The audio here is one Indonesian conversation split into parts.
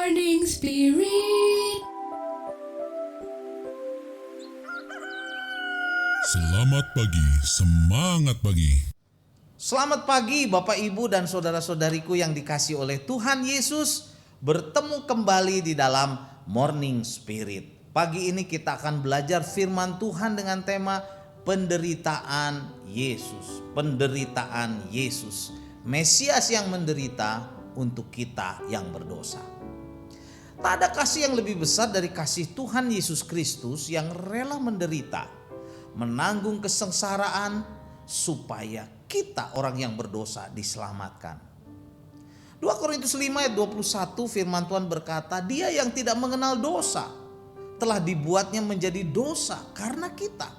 Morning Spirit. Selamat pagi, semangat pagi. Selamat pagi Bapak Ibu dan saudara-saudariku yang dikasihi oleh Tuhan Yesus. Bertemu kembali di dalam Morning Spirit. Pagi ini kita akan belajar firman Tuhan dengan tema penderitaan Yesus. Penderitaan Yesus. Mesias yang menderita untuk kita yang berdosa. Tak ada kasih yang lebih besar dari kasih Tuhan Yesus Kristus yang rela menderita, menanggung kesengsaraan supaya kita orang yang berdosa diselamatkan. 2 Korintus 5 ayat 21 firman Tuhan berkata, Dia yang tidak mengenal dosa telah dibuatnya menjadi dosa karena kita,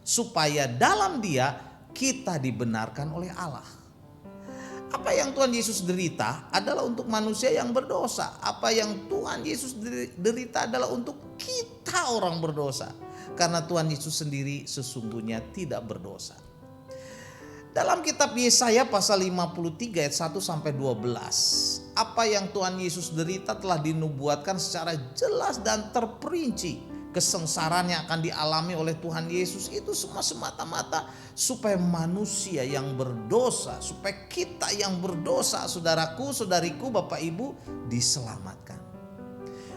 supaya dalam Dia kita dibenarkan oleh Allah. Apa yang Tuhan Yesus derita adalah untuk manusia yang berdosa. Apa yang Tuhan Yesus derita adalah untuk kita orang berdosa. Karena Tuhan Yesus sendiri sesungguhnya tidak berdosa. Dalam kitab Yesaya pasal 53 ayat 1 sampai 12, apa yang Tuhan Yesus derita telah dinubuatkan secara jelas dan terperinci. Kesengsaraan yang akan dialami oleh Tuhan Yesus itu semua semata-mata supaya manusia yang berdosa, supaya kita yang berdosa, saudaraku, saudariku, Bapak Ibu, diselamatkan.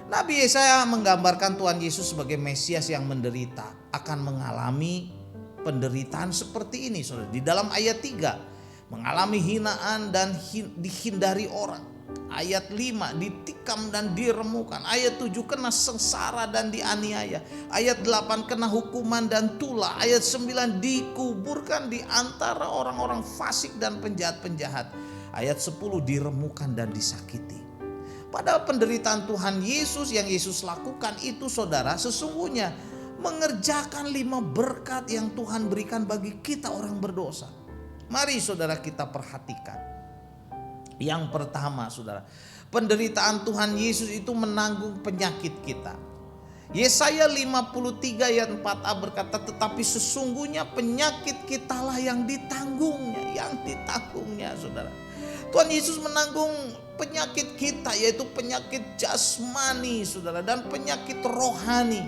Nabi Yesaya menggambarkan Tuhan Yesus sebagai Mesias yang menderita, akan mengalami penderitaan seperti ini, saudara. Di dalam ayat 3, mengalami hinaan dan dihindari orang. Ayat 5, ditikam dan diremukan. Ayat 7, kena sengsara dan dianiaya. Ayat 8, kena hukuman dan tulah. Ayat 9, dikuburkan di antara orang-orang fasik dan penjahat-penjahat. Ayat 10, diremukan dan disakiti. Padahal penderitaan Tuhan Yesus yang Yesus lakukan itu, saudara, sesungguhnya mengerjakan 5 berkat yang Tuhan berikan bagi kita orang berdosa. Mari saudara kita perhatikan. Yang pertama, saudara, penderitaan Tuhan Yesus itu menanggung penyakit kita. Yesaya 53 ayat 4a berkata, tetapi sesungguhnya penyakit kitalah yang ditanggungnya, saudara. Tuhan Yesus menanggung penyakit kita, yaitu penyakit jasmani, saudara, dan penyakit rohani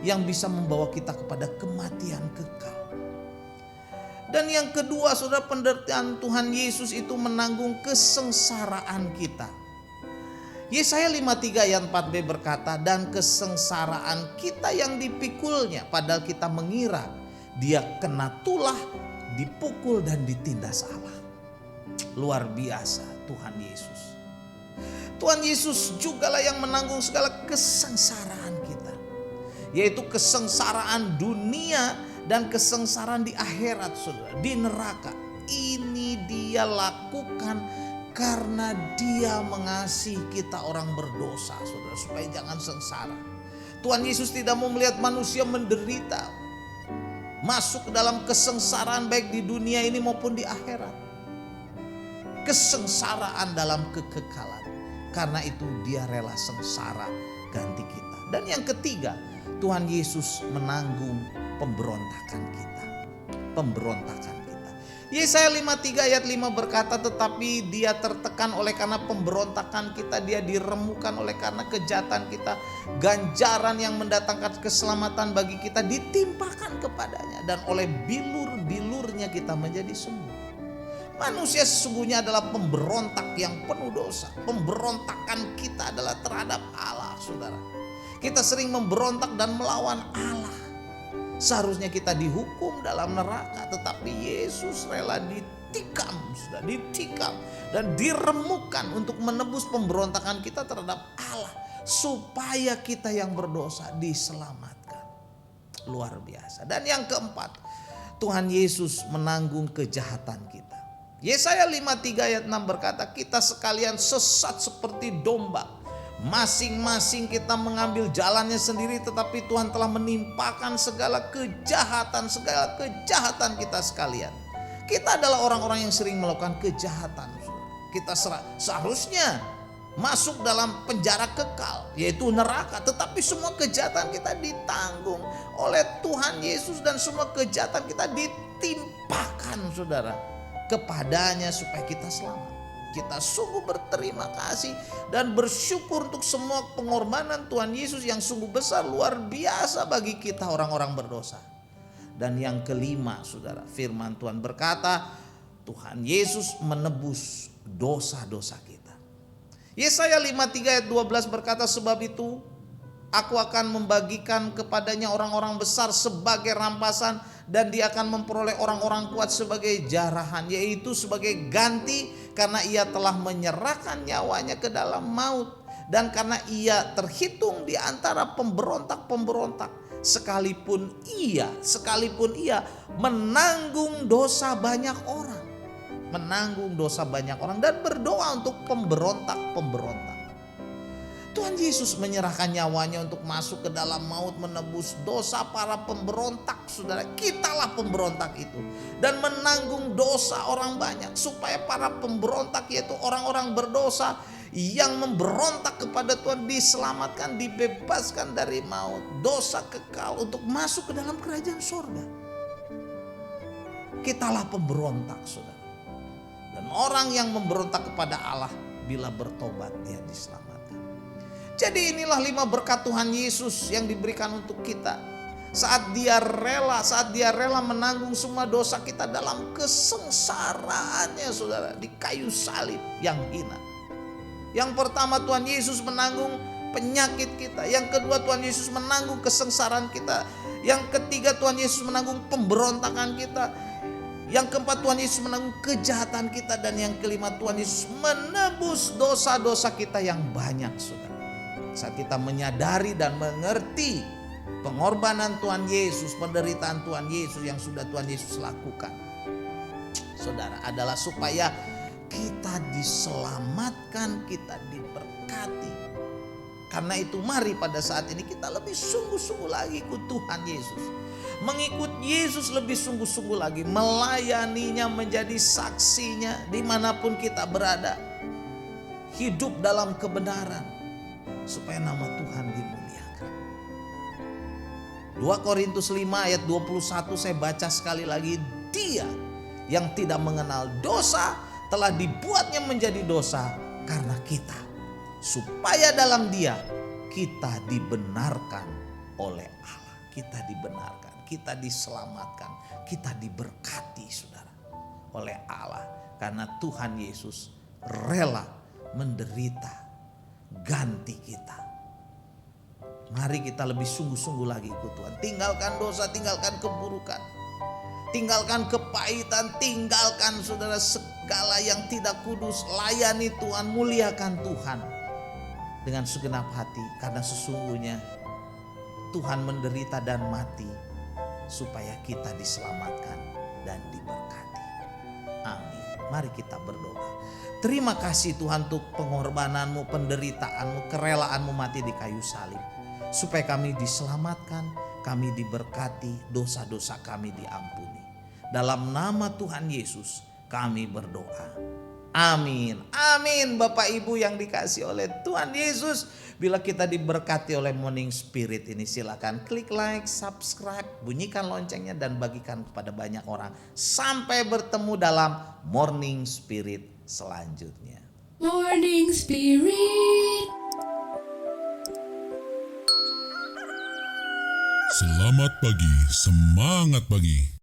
yang bisa membawa kita kepada kematian kekal. Dan yang kedua, saudara, penderitaan Tuhan Yesus itu menanggung kesengsaraan kita. Yesaya 53 ayat 4b berkata, dan kesengsaraan kita yang dipikulnya, padahal kita mengira Dia kena tulah, dipukul dan ditindas Allah. Luar biasa Tuhan Yesus. Tuhan Yesus jugalah yang menanggung segala kesengsaraan kita, yaitu kesengsaraan dunia dan kesengsaraan di akhirat, saudara, di neraka. Ini Dia lakukan karena Dia mengasihi kita orang berdosa, saudara, supaya jangan sengsara. Tuhan Yesus tidak mau melihat manusia menderita, masuk ke dalam kesengsaraan baik di dunia ini maupun di akhirat. Kesengsaraan dalam kekekalan. Karena itu Dia rela sengsara ganti kita. Dan yang ketiga, Tuhan Yesus menanggung pemberontakan kita. Yesaya 53 ayat 5 berkata, tetapi Dia tertekan oleh karena pemberontakan kita, Dia diremukan oleh karena kejahatan kita. Ganjaran yang mendatangkan keselamatan bagi kita ditimpakan kepadanya, dan oleh bilur-bilurnya kita menjadi sembuh. Manusia sesungguhnya adalah pemberontak yang penuh dosa. Pemberontakan kita adalah terhadap Allah, saudara. Kita sering memberontak dan melawan Allah. Seharusnya kita dihukum dalam neraka, tetapi Yesus rela ditikam, sudah ditikam dan diremukan untuk menebus pemberontakan kita terhadap Allah, supaya kita yang berdosa diselamatkan. Luar biasa. Dan yang keempat, Tuhan Yesus menanggung kejahatan kita. Yesaya 53 ayat 6 berkata, kita sekalian sesat seperti domba, masing-masing kita mengambil jalannya sendiri, tetapi Tuhan telah menimpakan segala kejahatan kita sekalian. Kita adalah orang-orang yang sering melakukan kejahatan. Kita seharusnya masuk dalam penjara kekal, yaitu neraka, tetapi semua kejahatan kita ditanggung oleh Tuhan Yesus, dan semua kejahatan kita ditimpakan, saudara, kepadanya supaya kita selamat. Kita sungguh berterima kasih dan bersyukur untuk semua pengorbanan Tuhan Yesus yang sungguh besar, luar biasa bagi kita orang-orang berdosa. Dan yang kelima, saudara, firman Tuhan berkata, Tuhan Yesus menebus dosa-dosa kita. Yesaya 53 ayat 12 berkata, sebab itu aku akan membagikan kepadanya orang-orang besar sebagai rampasan, dan dia akan memperoleh orang-orang kuat sebagai jarahan, yaitu sebagai ganti karena ia telah menyerahkan nyawanya ke dalam maut, dan karena ia terhitung di antara pemberontak-pemberontak, sekalipun ia menanggung dosa banyak orang dan berdoa untuk pemberontak-pemberontak. Tuhan Yesus menyerahkan nyawanya untuk masuk ke dalam maut, menebus dosa para pemberontak, saudara. Kitalah pemberontak itu, dan menanggung dosa orang banyak, supaya para pemberontak, yaitu orang-orang berdosa yang memberontak kepada Tuhan, diselamatkan, dibebaskan dari maut, dosa kekal, untuk masuk ke dalam kerajaan surga. Kitalah pemberontak, saudara. Dan orang yang memberontak kepada Allah, bila bertobat dia diselamatkan. Jadi inilah 5 berkat Tuhan Yesus yang diberikan untuk kita. Saat dia rela menanggung semua dosa kita dalam kesengsaraannya, saudara, di kayu salib yang hina. Yang pertama, Tuhan Yesus menanggung penyakit kita. Yang kedua, Tuhan Yesus menanggung kesengsaraan kita. Yang ketiga, Tuhan Yesus menanggung pemberontakan kita. Yang keempat, Tuhan Yesus menanggung kejahatan kita. Dan yang kelima, Tuhan Yesus menebus dosa-dosa kita yang banyak, saudara. Saat kita menyadari dan mengerti pengorbanan Tuhan Yesus, penderitaan Tuhan Yesus yang sudah Tuhan Yesus lakukan, saudara, adalah supaya kita diselamatkan, kita diberkati. Karena itu mari pada saat ini kita lebih sungguh-sungguh lagi ikut Tuhan Yesus. Mengikut Yesus lebih sungguh-sungguh lagi, melayaninya, menjadi saksinya dimanapun kita berada. Hidup dalam kebenaran, supaya nama Tuhan dimuliakan. 2 Korintus 5 ayat 21 saya baca sekali lagi. Dia yang tidak mengenal dosa telah dibuatnya menjadi dosa karena kita, supaya dalam dia kita dibenarkan oleh Allah. Kita dibenarkan, kita diselamatkan, kita diberkati, saudara, oleh Allah. Karena Tuhan Yesus rela menderita ganti kita. Mari kita lebih sungguh-sungguh lagi ikut Tuhan. Tinggalkan dosa, tinggalkan keburukan, tinggalkan kepahitan, tinggalkan, saudara, segala yang tidak kudus. Layani Tuhan, muliakan Tuhan dengan segenap hati, karena sesungguhnya Tuhan menderita dan mati supaya kita diselamatkan dan diberkati. Amin. Mari kita berdoa. Terima kasih Tuhan untuk pengorbananmu, penderitaanmu, kerelaanmu mati di kayu salib. Supaya kami diselamatkan, kami diberkati, dosa-dosa kami diampuni. Dalam nama Tuhan Yesus kami berdoa. Amin. Amin. Bapak Ibu yang dikasih oleh Tuhan Yesus. Bila kita diberkati oleh Morning Spirit ini, silakan klik like, subscribe, bunyikan loncengnya, dan bagikan kepada banyak orang. Sampai bertemu dalam Morning Spirit selanjutnya. Morning Spirit. Selamat pagi, semangat pagi.